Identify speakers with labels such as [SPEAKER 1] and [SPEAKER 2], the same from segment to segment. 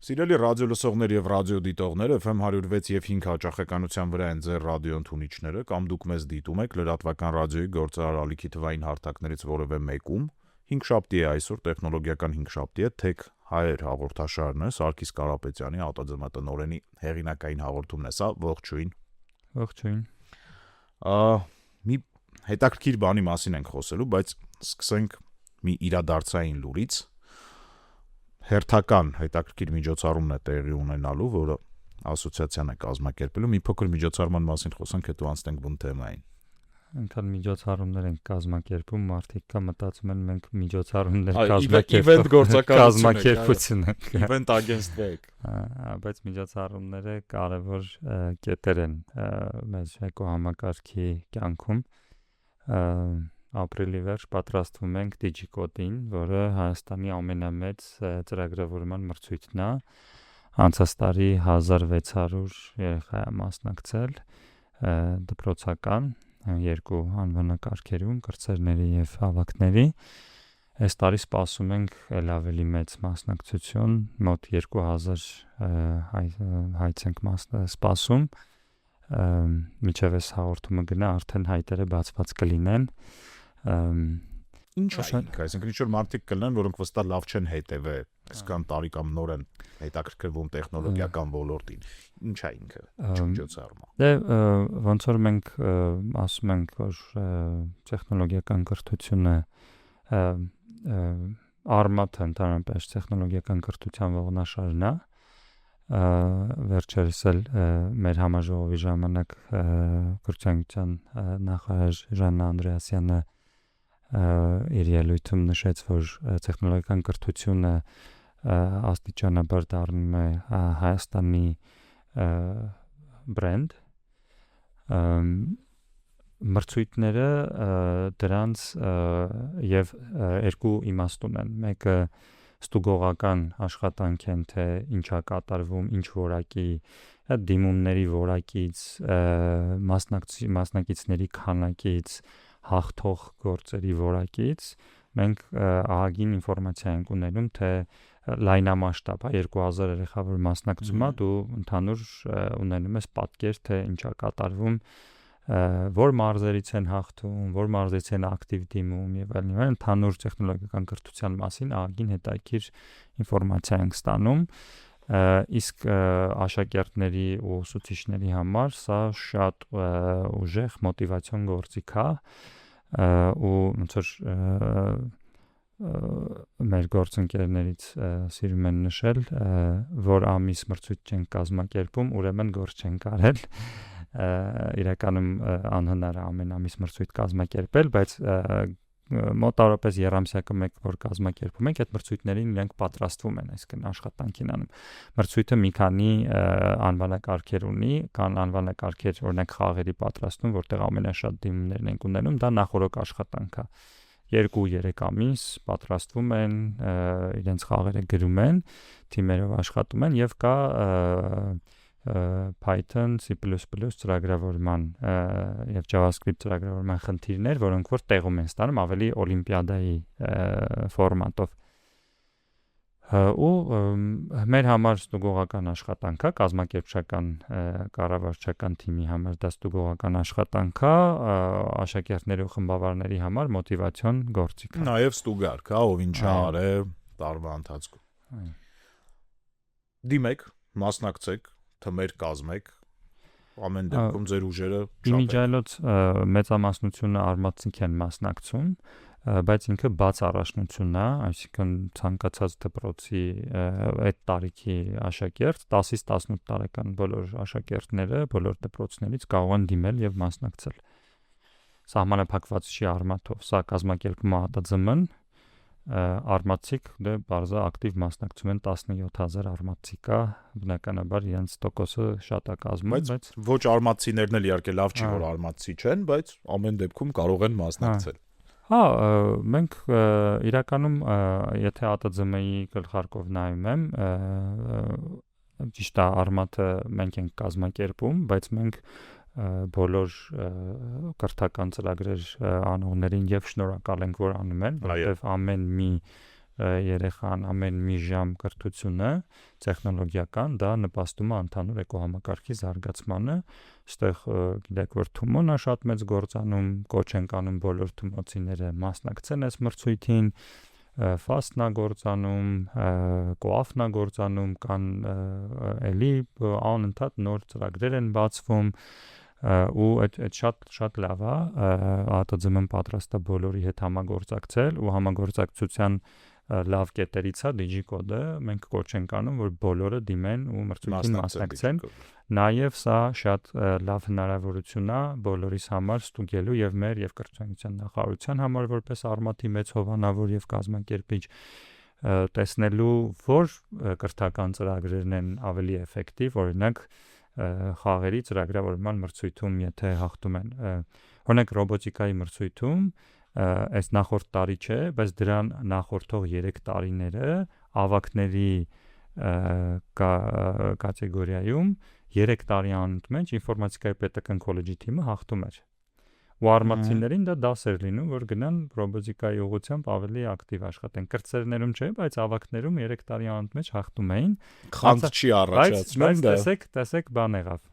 [SPEAKER 1] Սիրելի ռադիոլսողներ եւ ռադիոդիտողներ, FM 106 եւ 5 հաճախականության վրա են ձեր ռադիո ընդունիչները, կամ դուք մեզ դիտում եք լրատվական ռադիոյի գործարար ալիքի թվային հարթակներից որևէ մեկում։ 5 շաբթի է այսօր, տեխնոլոգիական 5 շաբթի է, Tech Hire հաղորդաշարն է, Սարգիս Կարապետյանի ԱՏԶՄՏ-նորենի հեղինակային հաղորդումն է սա, ողջույն։
[SPEAKER 2] Ողջույն։
[SPEAKER 1] Մի հետաքրքիր բանի մասին ենք խոսելու, բայց սկսենք մի իրադարձային լուրից։ Հերթական հետաքրքիր միջոցառումն է տեղի ունենալու, որը ասոցիացիան է կազմակերպելու։ Մի փոքր միջոցառման մասին խոսանք, հետո անցնենք բուն թեմային։
[SPEAKER 2] Այնքան միջոցառումներ են կազմակերպում, մարդիկ կա մտածում են մենք միջոցառումներ
[SPEAKER 1] event
[SPEAKER 2] կազմակերպություն ենք։
[SPEAKER 1] Event agentствեք։
[SPEAKER 2] Բայց միջոցառումները կարևոր կետեր են մեր էկոհամակարգի կյանքում։ Ապրիլի վերջ պատրաստվում ենք Digicode-ին, որը Հայաստանի ամենամեծ ծրագրավորման մրցույթն է։ Անցած տարի 1600 երեխա է մասնակցել դպրոցական երկու անվանակարգերում, կրտսերների եւ ավագների։ Այս տարի սպասում ենք ել ավելի մեծ մասնակցություն, մոտ 2000 հայց ենք սպասում։ Միջև այս հաղորդումը գնա արդեն հայտերը բացված կլինեն։
[SPEAKER 1] Ինչ է, այսինքն ինչ-որ մարդիկ կլինեն, որոնք վստահ լավ չեն հետևել, այսքան տարի կամ նոր են հետաքրքրվում տեխնոլոգիական ոլորտին։ Ինչ է ինքը, միջոցառումը։
[SPEAKER 2] Դե ոնց որ մենք ասում ենք, որ տեխնոլոգիական կրթությունը արմատը ընդհանրապես տեխնոլոգիական կրթության ողնաշարն է։ Վերջերս էլ մեր համաժողովի ժամանակ կրթության նախարար Ժաննա Անդրեասյանը իր ելույթում նշեց, որ տեխնոլոգիական կրթությունը աստիճանաբար դառնում է Հայաստանի բրենդ։ Մրցույթները դրանց եւ երկու իմաստ ունեն։ Մեկը ստուգողական աշխատանք են, թե ինչա կատարվում, ինչ որակի դիմումների որակից, մասնակիցների քանակից, հաղթող գործերի որակից մենք ահագին ինֆորմացիա ենք ունենում, թե լայնամասշտաբ 2000 երեխա որ մասնակցում է, դու ընդհանուր ունենում ես պատկեր, թե ինչա կատարվում, որ մարզերից են հաղթում, որ մարզերից են ակտիվ դիմում եւ այլն, ընդհանուր տեխնոլոգիական կրթության մասին ահագին հետաքրքիր ինֆորմացիա ենք ստանում։ Իսկ աշակերտների ու ուսուցիչների համար սա շատ ուժեղ մոտիվացիոն գործիք է, ու ոնց որ մեր գործընկերներից սիրում են նշել, որ ամիս մրցույթ չեն կազմակերպում, ուրեմն գործ չեն կարել։ Իրականում անհնար է ամեն ամիս մրցույթ կազմակերպել, բայց մոտավորապես երամսյակը մեկ որ կազմակերպում ենք, այդ մրցույթներին իրենք պատրաստվում են, այսինքն աշխատանքին անում։ Մրցույթը մի քանի անվանակարգեր ունի, կան անվանակարգեր, օրինակ խաղերի պատրաստում, որտեղ ամենաշատ դիմումներն են ունենում, դա նախորոք աշխատանք է։ 2-3 ամիս պատրաստվում են, իրենց խաղերը գրում են, թիմերով աշխատում են եւ կա Python, C++ ծրագրավորման եւ JavaScript ծրագրավորման խնդիրներ, որոնք որ տեղում են ստանում ավելի օլիմպիադայի ֆորմատով։ Ու մեր համար ստուգողական աշխատանք է, կազմակերպչական կառավարչական թիմի համար դա ստուգողական աշխատանք է, աշակերտների ու խմբավարների համար մոտիվացիոն գործիք է։
[SPEAKER 1] Նաև ստուգարք, ով ինչ արել տարվա ընթացքում։ Դիմեք, մասնակցեք, թմեր կազմեք, ամեն դեպքում ձեր ուժերը չափեք։
[SPEAKER 2] Իմիջիայլոց մեծամասնությունը արմատցիք են մասնակցում, բայց ինքը բաց առաջնությունն է, այսինքն ցանկացած դպրոցի այդ տարիքի աշակերտ, 10-ից 18 տարեկան բոլոր աշակերտները, բոլոր դպրոցներից կարող են դիմել եւ մասնակցել։ Սահմանափակված չի արմատով, սա կազմակերպում է ԱՏԶՄ-ն, արմատցիք դե բարձր ակտիվ մասնակցում են 17000 արմատցիկ է, բնականաբար իրենց տոկոսը շատ է կազմում, բայց
[SPEAKER 1] ոչ արմատցիներն էլ իհարկե լավ չի որ արմատցի չեն, բայց ամեն դեպքում կարող են մասնակցել։
[SPEAKER 2] Հա, մենք իրականում եթե ԱՏԶՄ-ի գլխարկով նայում եմ, ճիշտ է, արմատը մենք ենք կազմակերպում, բայց մենք բոլոր կրթական ծրագրեր անողներին եւ շնորհակալ ենք, որ անում են, որովհետեւ ամեն մի երեխան ամեն մի ժամ կրթությունը տեխնոլոգիական, դա նպաստում է ընդհանուր էկոհամակարգի զարգացմանը։ Այստեղ գիտեք, որ Թումոնն է շատ մեծ գործանում, կոչ են կանում բոլոր թումոցիները մասնակցեն այս մրցույթին, Ֆաստնա գործանում, Կոաֆնա գործանում, կան էլի անընդհատ նոր ծրագրեր են բացվում, ու այդ շատ լավ է, ԱՏԶՄ-ն պատրաստ է բոլորի հետ համագործակցել ու համագործակցության լավ կետերից է DigiCode-ը, մենք կոչ ենք անում, որ բոլորը դիմեն ու մրցույթին մասնակցեն։ Նաև սա շատ լավ հնարավորություն է բոլորիս համար ստուգելու եւ մեր եւ կրթության նախարարության համար որպես արմատի մեծ հովանավոր եւ կազմակերպիչ տեսնելու, որ կրթական ծրագրերն են ավելի էֆեկտիվ, օրինակ խաղերի ծրագրավորման մրցույթում, եթե հաղթում են, օրինակ ռոբոտիկայի մրցույթում, այս նախորդ տարի չէ, բայց դրան նախորդող 3 տարիները ավագների կատեգորիայում 3 տարի անընդմեջ ինֆորմատիկայի պետական քոլեջի թիմը հաղթում էր։ Ու արմատցիներին դա դաս էր լինում, որ գնան ռոբոտիկայի ուղղությամբ ավելի ակտիվ աշխատեն։ Կրտսերներում չէ, բայց ավագներում 3 տարի անընդմեջ հաղթում էին։
[SPEAKER 1] Խանդ չի առաջացնում դա։
[SPEAKER 2] Բայց տեսեք բան եղավ։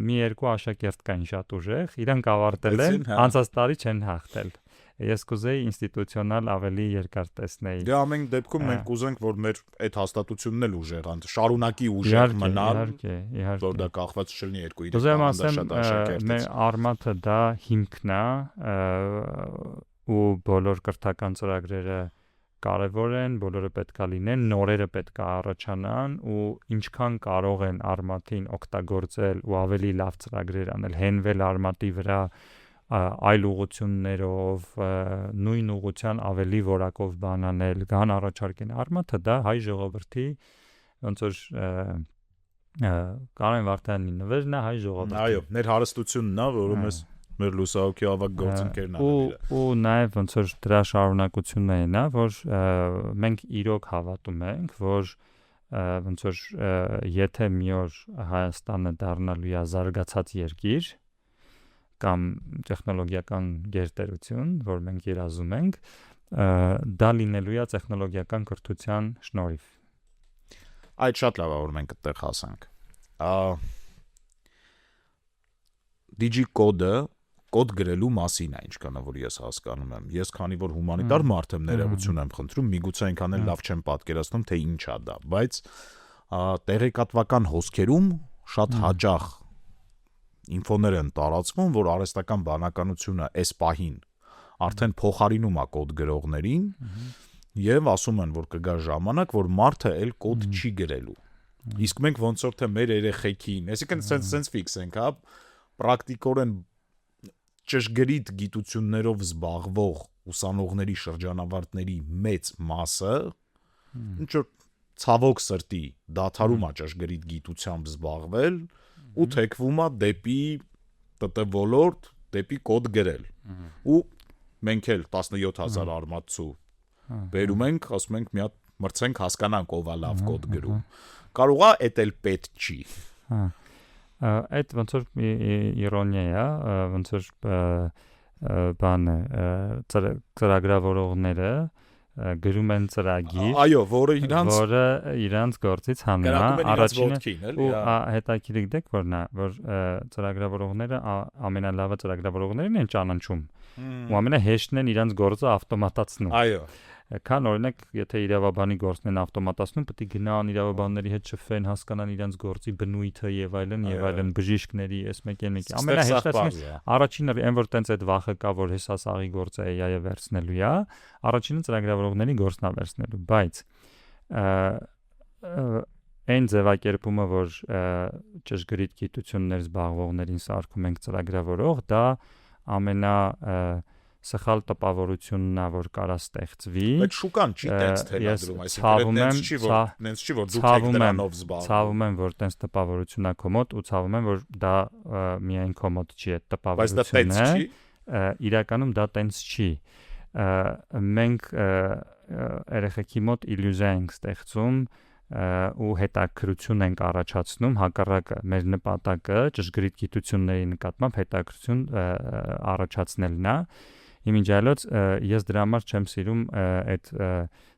[SPEAKER 2] Մի երկու աշակերտ կային շատ ուժեղ, իրանք ավարտել են, անցած տարի չեն հաղթել։ Ես կուզեի ինստիտուցիոնալ ավելի երկար տեսնեի։
[SPEAKER 1] Դե ամեն դեպքում մենք կուզենք, որ մեր այդ հաստատությունն էլ ուժեղ շարունակի ուժեղ մնալ,
[SPEAKER 2] իհարկե,
[SPEAKER 1] որ դա կախված չլինի 2-3
[SPEAKER 2] Ուզում ասեմ, մեր արմատը դա հիմքն է, ու բոլոր կրթական ծրագրերը կարևոր են, բոլորը պետք է լինեն, նորերը պետք է առաջանան ու ինչքան կարող են արմատին օգտագործել ու ավելի լավ ծրագրեր անել, հենվել արմատի վրա այլ ուղղություններով, նույն ուղղության ավելի որակով բան անել, կան առաջարկեն արմատը, դա հայ ժողովրդի ոնց որ Կարեն Վարդյանի նվերն է հայ ժողովրդի։
[SPEAKER 1] Այո, մեր հարստությունն է, որը մեր լուսահոգի ավագ գործընկերն է։
[SPEAKER 2] Ու նաև ոնց որ դրա շարունակությունն է նա, որ մենք իրոք հավատում ենք, որ ոնց որ եթե մի օր Հայաստանը դառնալու է զարգացած երկիր կամ տեխնոլոգիական գերտերություն, որ մենք երազում ենք, դա լինելու է տեխնոլոգիական կրթության շնորհիվ։
[SPEAKER 1] Այդ շատ լավ է, որ մենք այդտեղ հասանք։ DigiCode-ը կոդ գրելու մասին է, ինչքան որ ես հասկանում եմ։ Ես քանի որ հումանիտար մարդ եմ, ներողություն եմ խնդրում, միգուցե այնքան էլ լավ չեմ պատկերացնում, թե ինչ է դա, բայց տեղեկատվական հոսքերում շատ հաճախ ինֆոներ են տարածվում, որ արհեստական բանականությունը այս պահին արդեն փոխարինում է կոդ գրողներին եւ ասում են, որ կգա ժամանակ, որ մարդը էլ կոդ չի գրելու։ Իսկ մենք ոնց որ թե մեր երեխեքին, այսինքն sense fix ենք, հա, պրակտիկորեն ճշգրիտ գիտություններով զբաղվող ուսանողների շրջանավարտների մեծ մասը ինչ որ ցավոք սրտի դադարում է ճշգրիտ գիտությամբ զբաղվել ու թեքվում է դեպի ՏՏ ոլորտ, դեպի կոդ գրել։ Ու մենք էլ 17000 արմատցու բերում ենք, ասում ենք մի հատ մրցենք, հասկանանք ով է լավ կոդ գրում։ Կարող է էդ էլ պետք չի։
[SPEAKER 2] Այդ ոնց որ իրոնիա է, ոնց որ բանը ծրագրավորողները գրում են ծրագիր,
[SPEAKER 1] այո, որը
[SPEAKER 2] իրանց գործից հանում է, առաջինը ու հետաքրքիր դեք որ ծրագրավորողները ամենալավը ծրագրավորողներն են ճանաչում ու ամենահեշտն են իրանց գործը ավտոմատացնում։
[SPEAKER 1] Այո։
[SPEAKER 2] Քան օրինակ, եթե իրավաբանի գործն են ավտոմատացնում, պետք է գնան իրավաբանների հետ շփվեն, հասկանան իրանց գործի բնույթը եւ այլն, բժիշկների, այս մեկին։ Ամենահեշտը առաջինը այն որ տենց այդ վախը կա, որ հեսա սաղի գործը AI-ը վերցնելու է, առաջինը ծրագրավորողների գործն է վերցնելու, բայց այն ձևակերպումը, որ ճշգրիտ գիտություններ զբաղվողներին սարքում ենք ծրագրավորող, դա ամենա սխալ տպավորությունն է, որ կարա ստեղծվի։
[SPEAKER 1] Բայց շուկան չի տենց թելադրում, այսինքն նենց չի, որ դուք եք դրանով զբաղվում։
[SPEAKER 2] Ցավում եմ, որ տենց տպավորությունն է կոմոդ ու ցավում եմ, որ դա միայն կոմոդ չի, այդ տպավորությունն է։ Իրականում դա տենց չի։ Մենք երեխեքի մոտ իլյուզիա ենք ստեղծում ու հետաքրություն ենք առաջացնում, հակառակը մեր նպատակը ճշգրիտ գիտությունների նկատմամբ հետաքրություն առաջացնելն է Իմիջիայլոց ես դրա համար չեմ սիրում այդ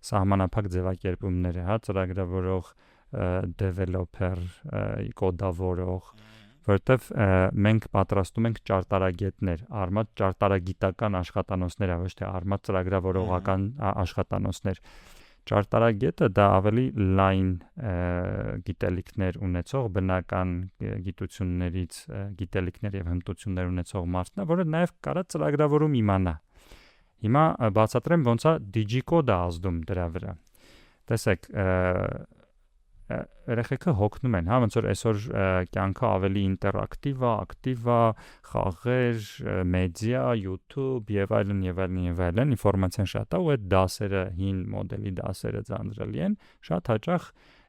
[SPEAKER 2] սահմանափակ ձևակերպումները, հա, ծրագրավորող, developer, կոդավորող, որտեվ մենք պատրաստում ենք ճարտարագետներ, արմատ ճարտարագիտական աշխատանոցներ, ոչ թե արմատ ծրագրավորողական աշխատանոցներ։ Ճարտարագետը դա ավելի լայն գիտելիքներ ունեցող, բնական գիտություններից գիտելիքներ եւ հմտություններ ունեցող մարդն է, որը նաեւ կարա ծրագրավորում իմանա։ Հիմա բացատրեմ ոնց է DigiCode-ը ազդում դրա վրա։ Տեսեք, երեխեքը հոգնում են, հա, ոնց որ այսօր կյանքը ավելի ինտերակտիվ է, ակտիվ է, խաղեր, մեդիա, YouTube եւ այլն, ինֆորմացիան շատ է, ու այդ դասերը, հին մոդելի դասերը ձանձրելի են, շատ հաճախ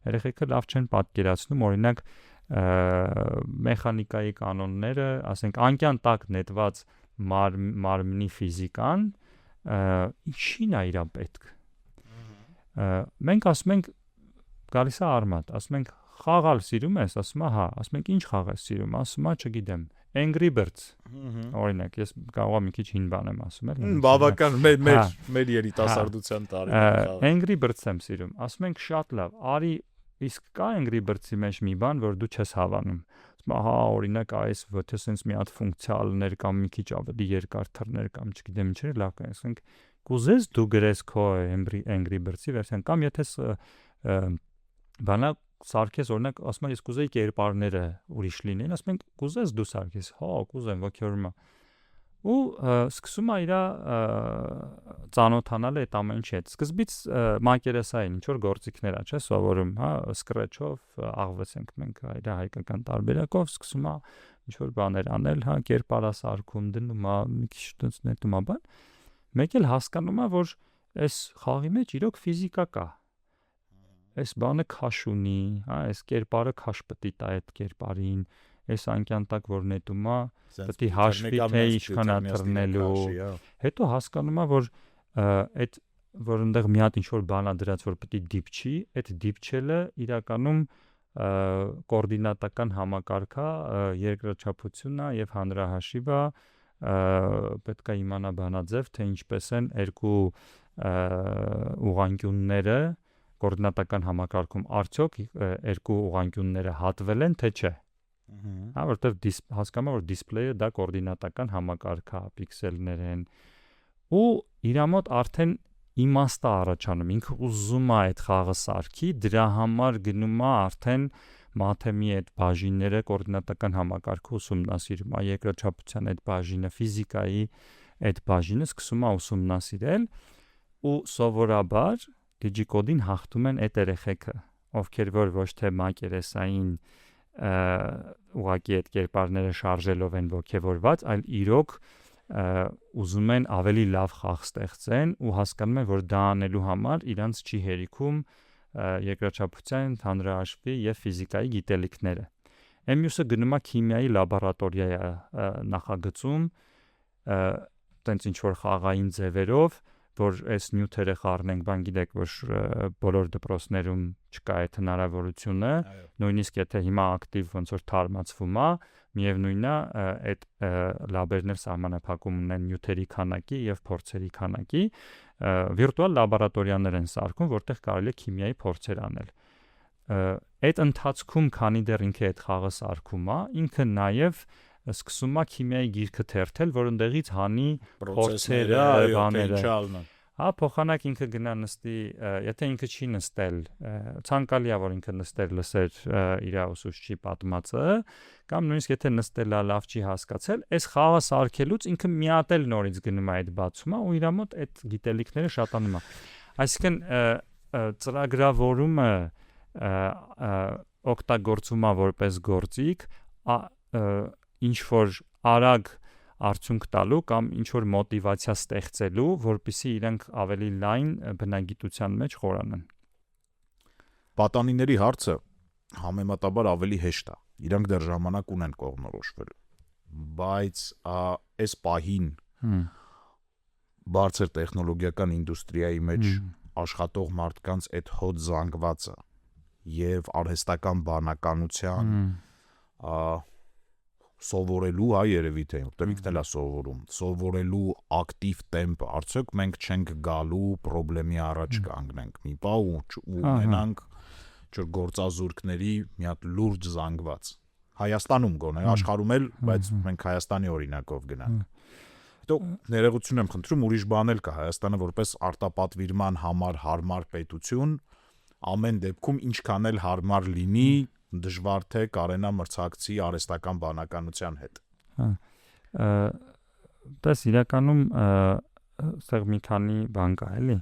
[SPEAKER 2] երեխեքը լավ չեն պատկերացնում, օրինակ մեխանիկայի կանոնները, ասենք անկյան տակ նետված մարմնի ֆիզիկան, ինչին է իրան պետք։ Մենք ասում ենք գալիս է արմատ, ասում ենք խաղալ սիրում ես, ասում է հա, ասում ենք ինչ խաղ ես սիրում, ասում է չգիտեմ, Angry Birds։ Օրինակ, ես կարող եմ մի քիչ հին բան եմ ասում, էլ։
[SPEAKER 1] Բավական մեր երիտասարդության տարիներին։
[SPEAKER 2] Angry Birds եմ սիրում, ասում ենք շատ լավ, արի իսկ կա Angry Birds-ի մեջ մի բան, որ դու չես հավանում։ Ասում հա, օրինակ այս ոթե sense մի հատ ֆունկցիալներ կամ մի քիչ ավելի երկար թռներ կամ չգիտեմ ինչեր լավ կան, ասենք կուզես դու գրես քո Angry Birds-ի վերսիան կամ եթե բանա սարքես օրինակ ասում ես կուզեի կերպարները ուրիշ լինեն, ասում ենք կուզես դու սարքես, հա, կուզեմ, ոգևորում է։ Ու սկսում է իր ծանոթանալ այդ ամեն ինչի հետ։ Սկզբից մակերեսային ինչ որ գործիքներ է, չէ՞, սովորում, հա, Scratch-ով աղվեցենք մենք իր հայկական տարբերակով, սկսում է ինչ որ բաներ անել, հա, կերպարասարքում դնում է, մի քիչ տենց նետում է բան։ Մեկ էլ հասկանում է, որ այս խաղի մեջ իրոք ֆիզիկա կա։ Այս բանը քաշ ունի, հա, այս կերպարը քաշ պետք է տա այդ կերպարին, այս անկյան տակ որ նետում է, պետք է հաշվի թե ինչքան է թռնելու։ Հետո հասկանում է, որ այդ որ այնտեղ մի հատ ինչ որ բան է դրած, որ պետք է դիպչի, այդ դիպչելը իրականում կոորդինատական համակարգ է, երկրաչափությունն է եւ հանրահաշիվ է, պետք է իմանա բանաձև, թե ինչպես են երկու ուղղանկյունները կոորդինատական համակարգում արդյոք երկու ուղղանկյունները հատվել են թե չէ։ Հա, որտեվ հասկանում եմ որ դիսպլեյը դա կոորդինատական համակարգ է, պիքսելներ են։ Ու իր մոտ արդեն իմաստ է առաջանում, ինքը ուզում է այդ խաղը սարքի, դրա համար գնում է արդեն մաթեմի այդ բաժինները, կոորդինատական համակարգը ուսումնասիրում, երկրաչափության այդ բաժինը, ֆիզիկայի այդ բաժինը սկսում է ուսումնասիրել ու սովորաբար DigiCode-ին հաղթում են այդ երեխեքը, ովքեր որ ոչ թե մակերեսային ուղղակի այդ կերպարները շարժելով են ոգևորված, այլ իրոք ուզում են ավելի լավ խաղ ստեղծեն ու հասկանում են, որ դա անելու համար իրանց չի հերիքում երկրաչափության, հանրահաշվի եւ ֆիզիկայի գիտելիքները։ Մյուսը գնում է քիմիայի լաբորատորիա նախագծում, տենց ինչ որ խաղային ձևերով, որ այս նյութերը խառնենք, բան գիտեք, որ բոլոր դպրոցներում չկա այդ հնարավորությունը, նույնիսկ եթե հիմա ակտիվ ոնց որ թարմացվում է, միևնույնն է, այդ լաբերներ սահմանափակում ունեն նյութերի քանակի եւ փորձերի քանակի, վիրտուալ լաբորատորիաներ են սարքում, որտեղ կարելի է քիմիայի փորձեր անել։ Այդ ընթացքում, քանի դեռ ինքը այդ խաղը սարքում է, ինքը նաեւ սկսում է քիմիայի գիրքը թերթել, որ ընդեղից հանի փորձերը, բաները։ Հա, փոխանակ ինքը գնա նստի, եթե ինքը չի նստել, ցանկալի է որ ինքը նստեր լսեր իր ուսուցչի պատմածը, կամ նույնիսկ եթե նստել է, լավ չի հասկացել, այս խաղը սարքելուց ինքը մի հատ էլ նորից գնում է այդ բացումը ու իր մոտ այդ գիտելիքները շատանում է։ Այսինքն ծրագրավորումը օգտագործվում է որպես գործիք, ինչ որ արագ արդյունք տալու կամ ինչ որ մոտիվացիա ստեղծելու, որպեսզի իրենք ավելի լայն բնագիտության մեջ խորանան։
[SPEAKER 1] Պատանիների հարցը համեմատաբար ավելի հեշտ է։ Իրանք դեռ ժամանակ ունեն կողմնորոշվել։ Բայց այս պահին բարձր տեխնոլոգիական ինդուստրիայի մեջ աշխատող մարդկանց այդ հոտ զանգվածը եւ արհեստական բանականության սովորելու, հա, երևի թե որտեղ ինքն էլ է սովորում, սովորելու ակտիվ տեմպ, արդյոք մենք չենք գալու խնդրի առաջ կանգնենք մի պահ ու ունենանք չոր գործազուրկների մի հատ լուրջ զանգված։ Հայաստանում գոնե, աշխարհում էլ, բայց մենք Հայաստանի օրինակով գնանք։ Հետո ներողություն եմ խնդրում, ուրիշ բան էլ կա, Հայաստանը որպես արտապատվիրման համար հարմար պետություն, ամեն դեպքում ինչքան էլ հարմար լինի, դժվար թե կարենա մրցակցի արհեստական բանականության հետ։
[SPEAKER 2] Դες իրականում այստեղ մի քանի բան կա, էլի։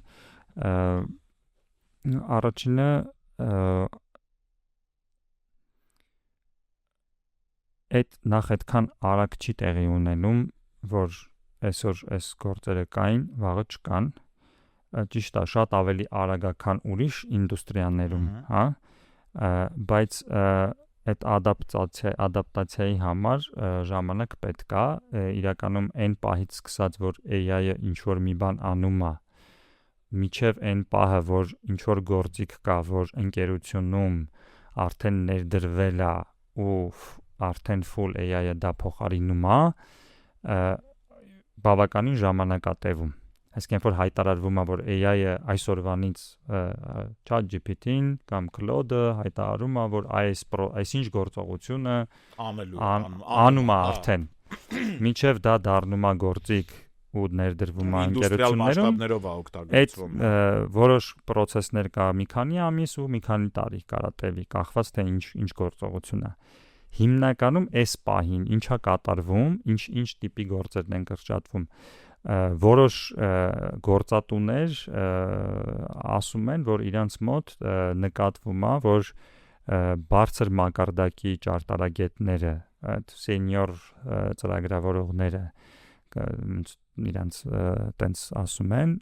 [SPEAKER 2] Առաջինը այդ նախ այդքան արագ չի տեղի ունենում, որ այսօր այս գործերը կային, վաղը չկան, ճիշտ է, շատ ավելի արագական ուրիշ ինդուստրիաներում, հա, բայց այդ ադապտացիայի համար ժամանակ պետք է, իրականում այն պահից սկսած, որ AI-ը ինչ-որ մի բան անում է, միջև այն պահը, որ ինչ-որ գործիք կա, որ ընկերությունում արդեն ներդրվել է ու արդեն full AI-ը դա փոխարինում է, բավականին ժամանակ է տևում։ Այսինքն որ հայտարարվում է, որ AI-ը այսօրվանից ChatGPT-ին կամ Claude-ը հայտարարում է, որ այսինչ գործողությունը անում է արդեն։ Մինչև դա դառնում է գործիք ու ներդրվում է ընկերություններում, այդ որոշ process-ներ կա մի քանի ամիս ու մի քանի տարի կարա տևի, կախված թե ինչ գործողություն է։ Հիմնականում այս պահին ինչա կատարվում, ինչ տիպի գործերն են կրճատվում, որոշ գործատուներ ասում են, որ իրանց մոտ նկատվում է, որ բարձր մակարդակի ճարտարագետները, այդ senior ծրագրավորողները իրանց տենց ասում են,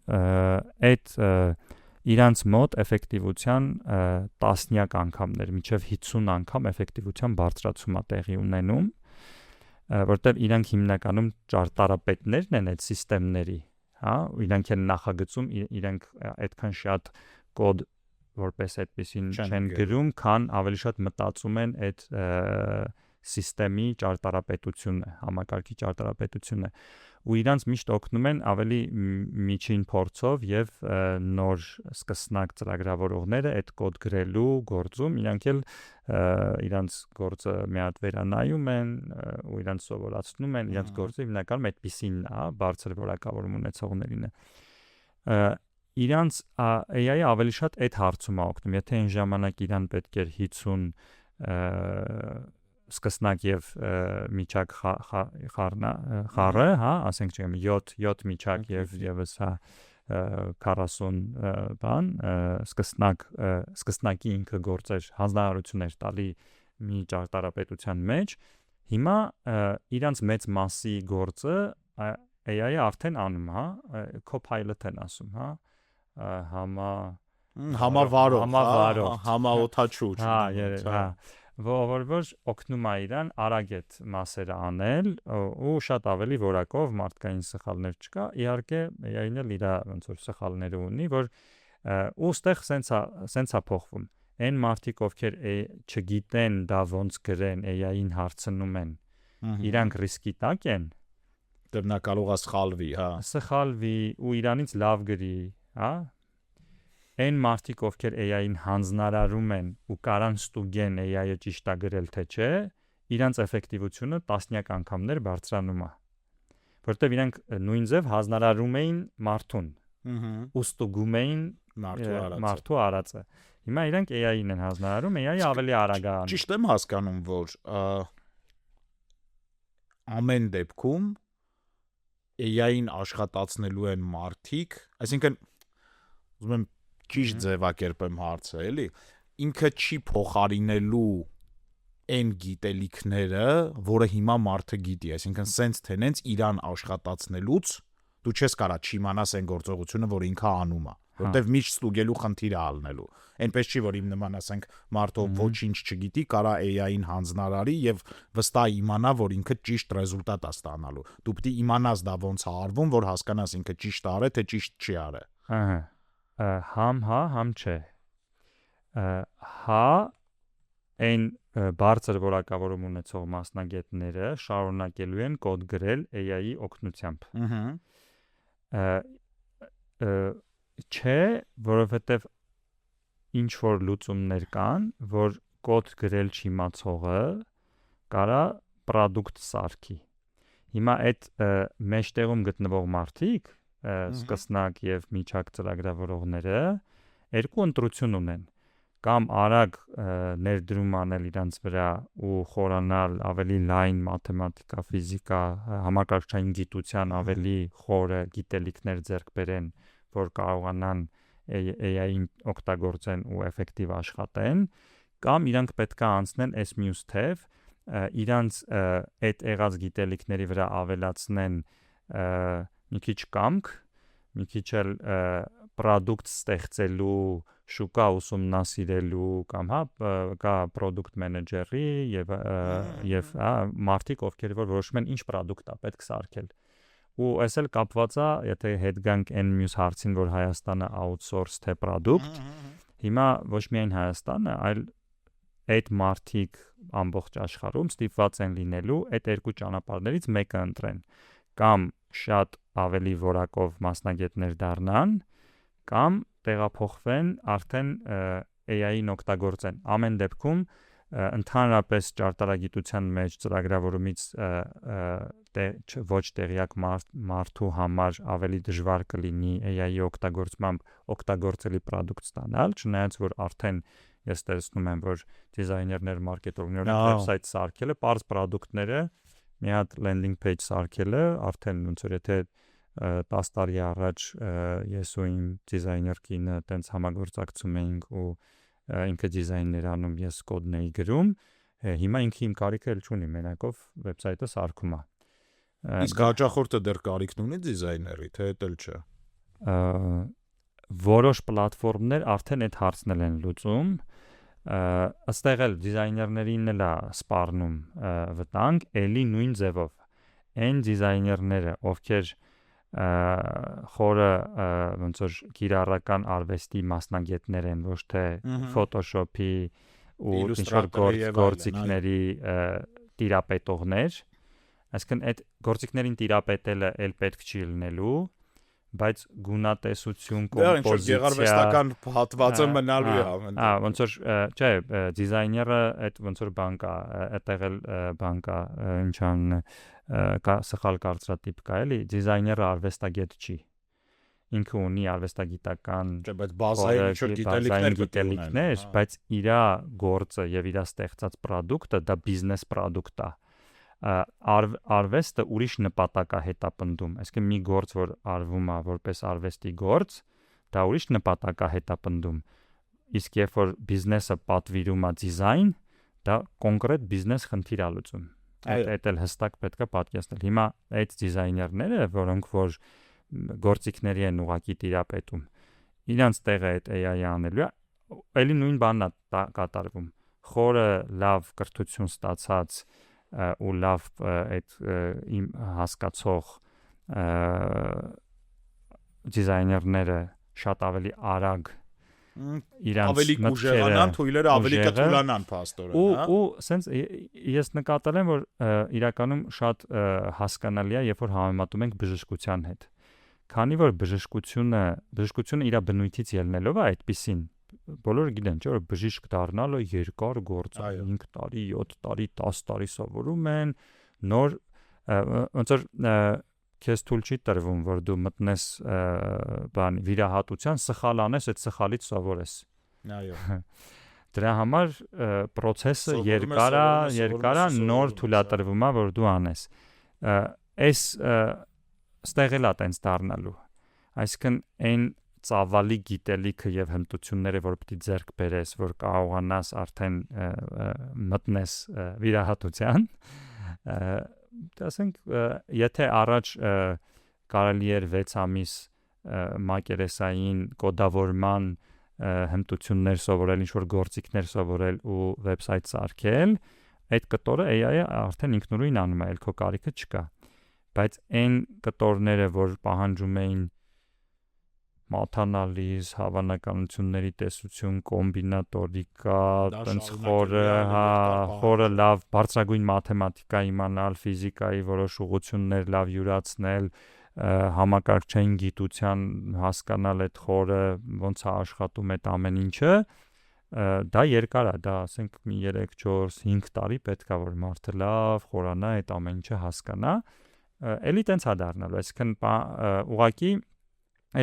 [SPEAKER 2] այդ իրանց մոտ էֆեկտիվության տասնյակ անգամներ, մինչև 50 անգամ էֆեկտիվության բարձրացում է տեղի ունենում, որտեղ իրանք հիմնականում ճարտարապետներն են այդ սիստեմների, հա, իրանք են նախագծում, իրանք այդքան շատ կոդ որպես այդպեսին չեն գրում, քան ավելի շատ մտածում են այդ սիստեմի ճարտարապետությունը, համակարգի ճարտարապետությունը, ու իրանց միշտ օգնում են ավելի միջին փորձով եւ նոր սկսնակ ծրագրավորողները այդ կոդ գրելու գործում, իրանք էլ իրանց գործը մի հատ վերանայում են ու իրանց սովորացնում են, իրանց գործը հիմնականում այդպեսին է, բարձր որակավորում ունեցողներին է։ Իրանց AI-ը ավելի շատ այդ հարցում է օգնում, եթե այն ժամանակ իրան պետք էր 50 սկսնակ եւ միջակ խառը, հա, ասենք չեմ 7 միջակ եւ եւս հա 40 բան, սկսնակի ինքը գործեր, հանձնարարություններ տալի մի ճարտարապետության մեջ, հիմա իրանց մեծ մասի գործը AI-ը արդեն անում, հա, Copilot են ասում, հա,
[SPEAKER 1] համավարող, համաօթաչուչ,
[SPEAKER 2] հա, որ օգնում է իրան արագ այդ մասերը անել ու շատ ավելի որակով մարդկային սխալներ չկա, իհարկե AI-ն էլ իր ոնց որ սխալները ունի, որ ու ստեղ սենց է փոխվում։ Այն մարդիկ, ովքեր չգիտեն դա ոնց գրեն, AI-ին հարցնում են, իրանք ռիսկի տակ են,
[SPEAKER 1] դեռ նա կարող է սխալվի, հա։
[SPEAKER 2] Սխալվի ու իրանից լավ գրի, հա։ Այն մարդիկ, ովքեր AI-ին հանձնարարում են ու կարան ստուգեն AI-ը ճիշտ է գրել թե չէ, իրանց էֆեկտիվությունը տասնյակ անգամներ բարձրանում է։ Որտեւ իրանք նույն ձև հանձնարարում էին մարդուն, ու ստուգում էին մարդու արածը։ Հիմա իրանք AI-ին են հանձնարարում, AI-ը ավելի արագ է անում։
[SPEAKER 1] Ճիշտ եմ հասկանում, որ ամեն դեպքում AI-ին աշխատացնելու են մարդիկ, այսինքն ուզում եմ ճիշտ ձևակերպեմ հարցը, էլի, ինքը չի փոխարինելու այն գիտելիքները, որը հիմա մարդը գիտի, այսինքն սենց թե նենց իրան աշխատացնելուց դու չես կարա չիմանաս այն գործողությունը, որ ինքը անում է, որտեվ միշտ ստուգելու խնդիր է ալնելու։ Այնպես չի, որ իմ նման ասենք մարդը ոչինչ չգիտի, կարա AI-ին հանձնարարի եւ վստահ իմանա, որ ինքը ճիշտ ռեզուլտատ է ստանալու։ Դու պետք է իմանաս դա ոնց է արվում, որ հասկանաս ինքը ճիշտ արե, թե ճիշտ չի արե։
[SPEAKER 2] Համ հա, համ չէ։ Հա, այն բարձր որակավորում ունեցող մասնագետները շարունակելու են կոդ գրել AI-ի օգնությամբ։ Չէ, որովհետև ինչ որ լուծումներ կան, որ կոդ գրել չիմացողը կարա պրոդուկտ սարքի։ Հիմա այդ մեջտեղում գտնվող մարդիկ, սկսնակ եւ միջակ ծրագրավորողները երկու ընտրություն ունեն։ Կամ արագ ներդրում անել իրանց վրա ու խորանալ ավելի լայն մաթեմատիկա, ֆիզիկա, համակարգչային գիտության ավելի խորը գիտելիքներ ձեռք բերեն, որ կարողանան AI-ին օգտագործեն ու էֆեկտիվ աշխատեն, կամ իրանք պետք է անցնեն այս մյուս թև, իրանց այդ եղած գիտելիքների վրա ավելացնեն մի քիչ կամք, մի քիչ էլ պրոդուկտ ստեղծելու, շուկա ուսումնասիրելու կամ կա product manager-ի եւ մարդիկ, ովքեր որ որոշում են ինչ պրոդուկտ է պետք սարքել։ Ու այս էլ կապված է, եթե հետ գանք այն մյուս հարցին, որ Հայաստանը outsource թե product, հիմա ոչ միայն Հայաստանը, այլ այդ մարդիկ ամբողջ աշխարհում ստիպված են լինելու այդ երկու ճանապարհներից մեկը ընտրեն, կամ շատ ավելի որակով մասնագետներ դառնան, կամ տեղափոխվեն արդեն AI-ին օգտագործեն։ Ամեն դեպքում ընդհանրապես ճարտարագիտության մեջ ծրագրավորումից ոչ տեղյակ մարդու համար ավելի դժվար կլինի AI-ի օգտագործմամբ օգտագործելի պրոդուկտ ստանալ, չնայած որ արդեն ես տեսնում եմ, որ դիզայներներ, մարքետինգներ վեբսայթ սարքելը, պարզ պրոդուկտները, մի հատ landing page սարքելը, արդեն ոնց որ եթե 10 տարի առաջ ես ու իմ դիզայներ կինը տենց համագործակցում էինք ու ինքը դիզայներ անում, ես կոդն էի գրում, հիմա ինքը իմ կարիքը էլ չունի, մենակով վեբսայթը սարքում է։
[SPEAKER 1] Իսկ հաճախորդը դեռ կարիքն ունի դիզայների, թե դա էլ չէ։
[SPEAKER 2] Որոշ պլատֆորմներ արդեն այդ հարցն են լուծում, ըստեղ էլ դիզայներներին էլ է սպառնում վտանգ, էլի նույն ձևով։ Այն դիզայներները, ովքեր խորը ոնց որ կիրառական արվեստի մասնագետներ են, ոչ թե Photoshop-ի ու ինչ-որ գործիքների տիրապետողներ, այսինքն այդ գործիքներին տիրապետելը էլ պետք չի լինելու, բայց գունատեսություն, կոմպոզիցիա,
[SPEAKER 1] գեղարվեստական հատվածը մնալու է։
[SPEAKER 2] Ոնց որ չէ, դիզայները այդ ոնց որ բան կա, այդտեղ էլ բան կա, ինչ անուն սխալ կարծրատիպ կա, էլի, դիզայները արվեստագետ չի։ Ինքը ունի արվեստագիտական,
[SPEAKER 1] բայց բազային գիտելիքներ,
[SPEAKER 2] բայց իր գործը եւ իր ստեղծած պրոդուկտը դա բիզնես պրոդուկտ է։ Արվեստը ուրիշ նպատակ է հետապնդում, այսինքն մի գործ, որ արվում է որպես արվեստի գործ, դա ուրիշ նպատակ է հետապնդում։ Իսկ երբ որ բիզնեսը պատվիրում է դիզայն, դա կոնկրետ բիզնես խնդիր է լուծում։ Այդ էլ հստակ պետք է պատկերացնել։ Հիմա այդ դիզայներները, որոնք որ գործիքների են ուղակի տիրապետում, իրանց տեղը այդ AI-ը անելու է, էլի նույն բանն է կատարվում։ Խորը լավ կրթություն ստացած ու լավ այդ հասկացող դիզայներները շատ ավելի արագ իրանց
[SPEAKER 1] ավելի կուժեղանան, թույլերը ավելի կթուլանան փաստորեն,
[SPEAKER 2] ու սենց ես նկատել եմ, որ իրականում շատ հասկանալի է, երբ որ համեմատում ենք բժշկության հետ։ Քանի որ բժշկությունը իր բնույթից ելնելով է այդպեսին, բոլորը գիտեն, չէ՞ որ բժիշկ դառնալը երկար գործ է, 5 տարի, 7 տարի, 10 տարի սովորում են, նոր ոնց որ քեզ թույլ չի տրվում, որ դու մտնես վիրահատության, սխալ անես, այդ սխալից սովորես։
[SPEAKER 1] Այո։
[SPEAKER 2] Դրա համար process-ը երկար է, նոր թույլատրվում է, որ դու անես։ Այս ստեղել է տենց դառնալու։ Այսինքն այն ծավալի գիտելիքը եւ հմտությունները, որ պիտի ձեռք բերես, որ կարողանաս արդեն մտնես վիրահատության, ասենք, եթե առաջ կարելի էր 6 ամիս մակերեսային կոդավորման հմտություններ սովորել, ինչ-որ գործիքներ սովորել ու վեբսայթ սարքել, այդ կտորը AI-ը արդեն ինքնուրույն անում է, այլ քո կարիքը չկա։ Բայց այն կտորները, որ պահանջում էին մաթանալիզ, հավանականությունների տեսություն, կոմբինատորիկա, տենց խորը լավ բարձրագույն մաթեմատիկա իմանալ, ֆիզիկայի որոշ ուղղություններ լավ յուրացնել, համակարգչային գիտության հասկանալ այդ խորը ոնց է աշխատում այդ ամեն ինչը, դա երկար է, դա ասենք մի 3-4-5 տարի պետք է որ մարդը լավ խորանա այդ ամեն ինչը հասկանա, էլի տենց է դառնալու, այսինքն ուղղակի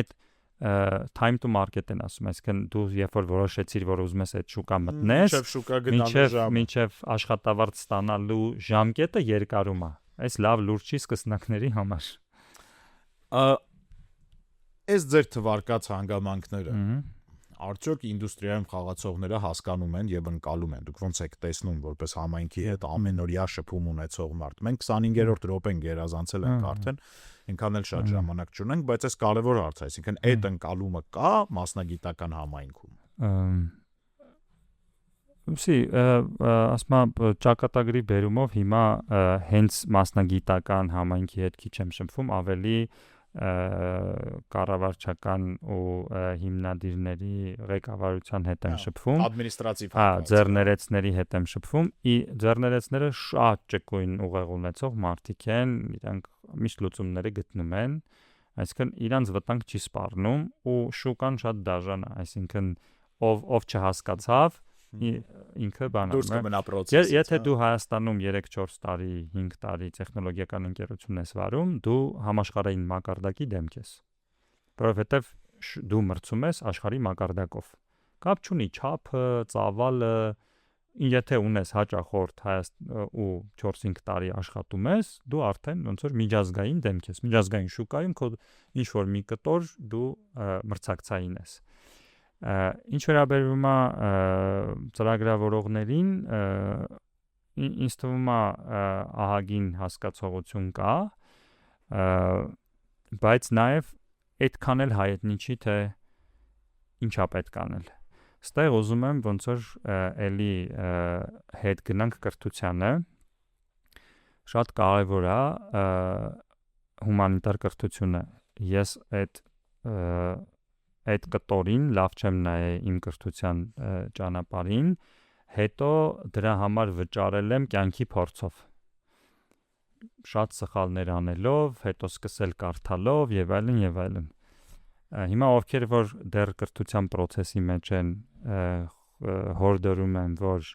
[SPEAKER 2] այդ time to market են ասում, այսինքն դու երբ որ որոշեցիր, որ ուզում ես այդ շուկա մտնես, մինչև աշխատավարձ ստանալու ժամկետը երկարում է, այս լավ լուրջ չի սկսնակների համար։
[SPEAKER 1] Այս ձեր թվարկած հանգամանքները արդյոք ինդուստրիայում խաղացողները հասկանում են եւ ընկալում են։ Դուք ոնց եք տեսնում որպես համայնքի հետ ամենօրյա շփում ունեցող մարդ։ Մենք 25-րդ րոպեն գերազանցել ենք արդեն, այնքան էլ շատ ժամանակ չունենք, բայց այս կարևոր հարց է, այսինքն այդ ընկալումը կա մասնագիտական համայնքում։
[SPEAKER 2] Ասма ճակատագրի բերումով հիմա հենց մասնագիտական համայնքի հետ քիչ եմ շփվում, ավելի կառավարչական ու հիմնադիրների ղեկավարության հետ եմ շփվում,
[SPEAKER 1] ադմինիստրատիվ
[SPEAKER 2] ձեռներեցների հետ եմ շփվում, ձեռներեցները շատ ճկույն ուղեղ ունեցող մարդիկ են, իրանք միշտ լուծումները գտնում են, այսինքն իրանց վտանգ չի սպառնում ու շուկան շատ դաժան է, այսինքն ով չհասկացավ ինքը
[SPEAKER 1] դուրս կմնա process։
[SPEAKER 2] Եթե դու Հայաստանում 3-4 տարի, 5 տարի տեխնոլոգիական ընկերություն ես վարում, դու համաշխարհային մակարդակի դեմք ես։ Որովհետև դու մրցում ես աշխարհի մակարդակով։ Կապ չունի չափը, ծավալը, եթե ունես հաճախորդ ու 4-5 տարի աշխատում ես, դու արդեն ոնց որ միջազգային դեմք ես։ Միջազգային շուկայում քո ինչ որ մի կտոր դու մրցակցային ես։ Ինչ վերաբերում է ծրագրավորողներին, ինձ թվում է ահագին հասկացողություն կա, բայց նաև այդքան էլ հայտնի չի, թե ինչա պետք անել։ Ստեղ ուզում եմ ոնց որ էլի հետ գնանք կրթությանը, շատ կարևոր է հումանիտար կրթությունը։ Ես այդ կտորին լավ չեմ նայել իմ կրթության ճանապարհին, հետո դրա համար վճարել եմ կյանքի փորձով։ Շատ սխալներ անելով, հետո սկսել կարդալով եւ այլն եւ այլն։ Հիմա ովքեր որ դեռ կրթության process-ի մեջ են, հորդորում են, որ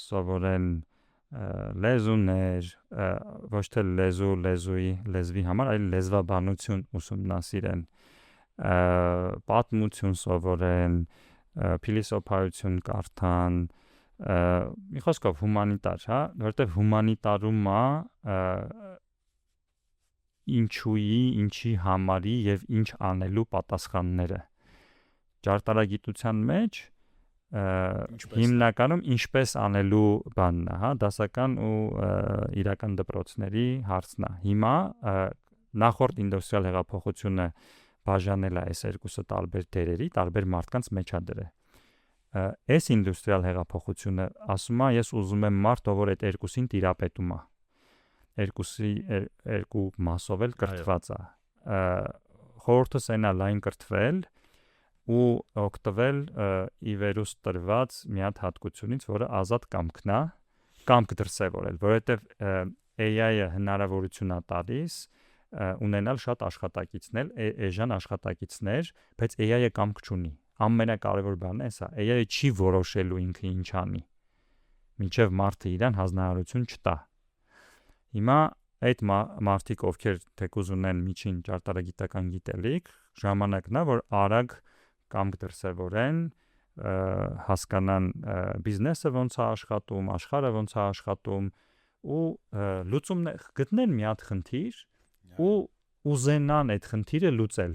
[SPEAKER 2] սովորեն լեզուներ, ոչ թե լեզվի համար, այլ լեզվաբանություն ուսումնասիրեն, պատմություն սովորեն, փիլիսոփայություն կարդան, մի խոսքով հումանիտար, հա, որովհետև հումանիտարում է ինչի համարի եւ ինչ անելու պատասխանները։ Ճարտարագիտության մեջ հիմնականում ինչպես անելու բանն է, հա, դասական ու իրական դպրոցների հարցն է։ Հիմա նախորդ ինդուստրիալ հեղափոխությունը բաժանել է այս երկուսը տարբեր դերերի, տարբեր մարդկանց մեջ է դրել։ Այս ինդուստրիալ հեղափոխությունը ասում է, ես ուզում եմ մարդ, ով որ այդ երկուսին տիրապետում է։ Երկու մասով էլ կրթված է։ Խորհուրդս այն է լայն կրթվել ու օգտվել ի վերուս տրված մի հատ հատկությունից, որը ազատ կամքն է, կամք դրսևորել, որովհետև AI-ը հնարավորություն է տալիս ունենալ շատ աշխատակիցներ, էժան աշխատակիցներ, բայց AI-ը կամք չունի։ Ամենակարևոր բանն է սա, AI-ը չի որոշելու ինքը ինչ անի, մինչև մարդը իրան հանձնարարություն չտա։ Հիմա այդ մարդիկ, ովքեր թեկուզ ունեն միջին ճարտարագիտական գիտելիք, ժամանակն է, որ արագ կամք դրսևորեն, հասկանան բիզնեսը ոնց է աշխատում, աշխարհը ոնց է աշխատում ու լուծումներ գտնեն մի հատ խնդիր ու ուզենան այդ խնդիրը լուծել։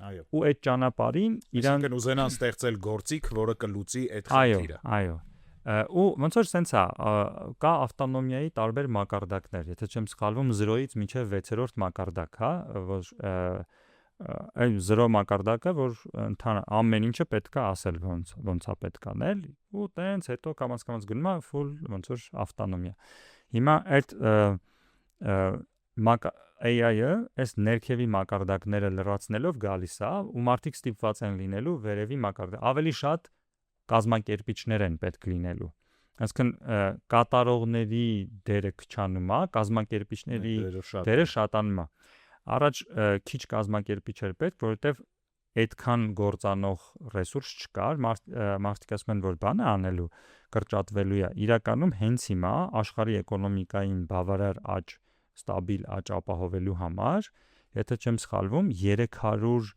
[SPEAKER 1] Այո։
[SPEAKER 2] Ու այդ ճանապարհին
[SPEAKER 1] իրանք ուզենան ստեղծել գործիք, որը կլուծի այդ խնդիրը։
[SPEAKER 2] Այո։ Ու ոնց որ սենց է, կա ավտոնոմիայի տարբեր մակարդակներ, եթե չեմ սխալվում 0-ից մինչև 6-րդ մակարդակ, հա, որ այն 0 մակարդակը, որ ամեն ինչը պետք է ասել ոնց է պետք անել, ու տենց հետո կամաց գնում է full ոնց որ ավտոնոմիա։ Հիմա այդ AI-ը այս ներքևի մակարդակները լրացնելով գալիս է ու մարդիկ ստիպված են լինելու վերևի մակարդակ ավելի շատ կազմակերպիչներ են պետք լինելու, այսինքն կատարողների դերը քչանում է, կազմակերպիչների դերը շատանում է, առաջ քիչ կազմակերպիչ էր պետք, որովհետև այդքան գործանող ռեսուրս չկար, մարդիկ ասում են, որ բանը անելու կրճատվելու է, իրականում հենց հիմա աշխարհի էկոնոմիկային բավարար աճ, ստաբիլ աճ ապահովելու համար, եթե չեմ սխալվում, 300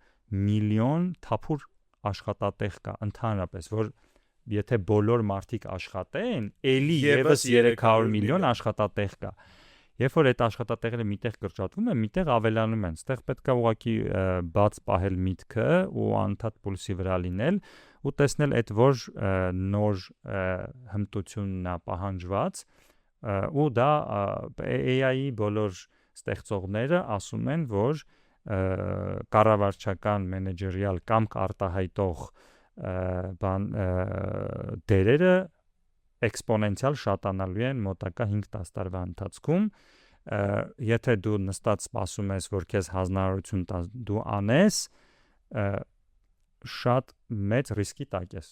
[SPEAKER 2] միլիոն թափուր աշխատատեղ կա ընդհանրապես, որ եթե բոլոր մարդիկ աշխատեն, ելի եւս 300 միլիոն աշխատատեղ կա։ Երբ որ այդ աշխատատեղերը միտեղ կրճատվում են, միտեղ ավելանում են։ Այստեղ պետք է ուղղակի բաց պահել միտքը ու անընդհատ պուլսի վրա լինել ու տեսնել այդ որ նոր հմտությունն է պահանջված ու դա AI-ի բոլոր ստեղծողները ասում են, որ կառավարչական մենեջերիալ կամ արտահայտող դերերը էքսպոնենցիալ շատանալու են մոտակա 5-10 տարվա ընթացքում, եթե դու նստած սպասում ես, որ քեզ հանրահարություն տա, դու անես, շատ մեծ ռիսկի տակ ես։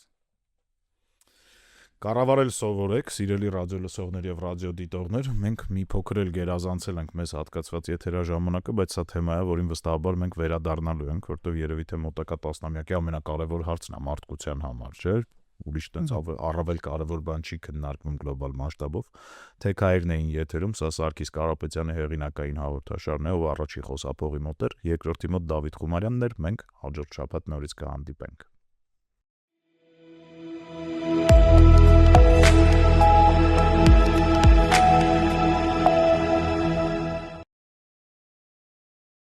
[SPEAKER 1] Կառավարել սովորեք, սիրելի ռադիո լսողներ եւ ռադիոդիտողներ, մենք մի փոքր էլ գերազանցել ենք մեզ հատկացված եթերաժամանակը, բայց սա թեմա է, որին վստահաբար մենք վերադառնալու ենք, որտեղ երևի թե մոտակա տասնամյակի ամենակարևոր հարցն է մարդկության համար, չէ՞։ Ուրիշ տենց առավել կարևոր բան չի քննարկվում գլոբալ մասշտաբով։ Թեքայերն էին եթերում, սա Սարգիս Կարապետյանի հեղինակային հաղորդաշարն է, ով առաջի խոսափողի մոտ էր, երկրորդի մոտ Դավիթ Խումարյանն էր, մենք հաջորդ շաբաթ նորից կհանդիպենք։